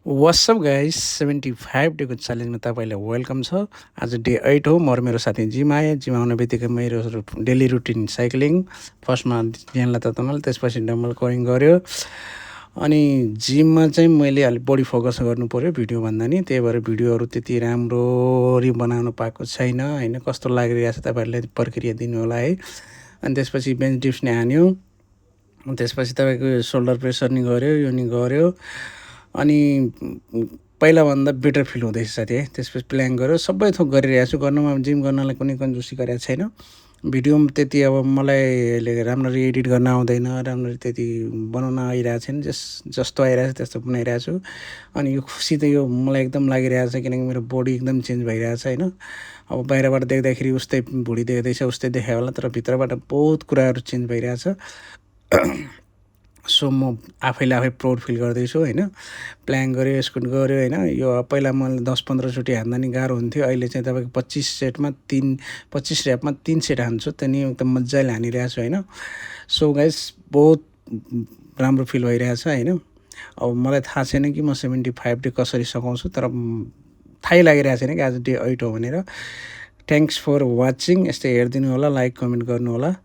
WhatsApp guys 75 डेको च्यालेन्जमा तपाईँलाई welcome छ। आज डे 8 हो। म र मेरो साथी जिम आएँ। जिम आउने बित्तिकै मेरो डेली रुटिन साइक्लिङ। फर्स्टमा ज्यानलाई तताउनाले, त्यसपछि डम्बल करिङ गऱ्यो। अनि जिममा चाहिँ मैले अलिक बढी फोकस गर्नु पऱ्यो भिडियो भन्दा नि, त्यही भएर भिडियोहरू त्यति राम्ररी बनाउनु पाएको छैन होइन। कस्तो लागिरहेको छ तपाईँहरूले प्रक्रिया दिनु होला है। अनि त्यसपछि बेन्च डिप्स नि हान्यो, त्यसपछि तपाईँको सोल्डर प्रेसर नि गऱ्यो, यो नि गऱ्यो। अनि पहिलाभन्दा बेटर फिल हुँदैछ साथी है। त्यसपछि प्लान गऱ्यो, सबै थोक गरिरहेको छु। गर्नुमा जिम गर्नलाई कुनै कन्जुसी गरेको छैन। भिडियो पनि त्यति अब मलाई राम्ररी एडिट गर्न आउँदैन, राम्ररी त्यति बनाउन आइरहेको छैन। जस्तो आइरहेको छ त्यस्तो बनाइरहेको छु। अनि यो खुसी त यो मलाई एकदम लागिरहेको छ, किनकि मेरो बडी एकदम चेन्ज भइरहेको छ होइन। अब बाहिरबाट देख्दाखेरि उस्तै भुँडी देख्दैछ, उस्तै देखायो होला, तर भित्रबाट बहुत कुराहरू चेन्ज भइरहेछ। सो म आफै प्राउड फिल गर्दैछु होइन। प्लान गऱ्यो, स्कुट गऱ्यो होइन। यो पहिला मैले 10-15 चोटि हान्दा नि गाह्रो हुन्थ्यो। अहिले चाहिँ तपाईँको 25 ऱ्यापमा 3 सेट हान्छु, त्यहाँदेखि एकदम मजाले हानिरहेको छु होइन। सो गाइस बहुत राम्रो फिल भइरहेछ होइन। अब मलाई थाहा छैन कि म 75 डे कसरी सघाउँछु, तर थाहै लागिरहेको छैन कि आज डे 8 हो भनेर। Thanks for watching. यस्तै हेरिदिनु होला, लाइक कमेन्ट गर्नु होला।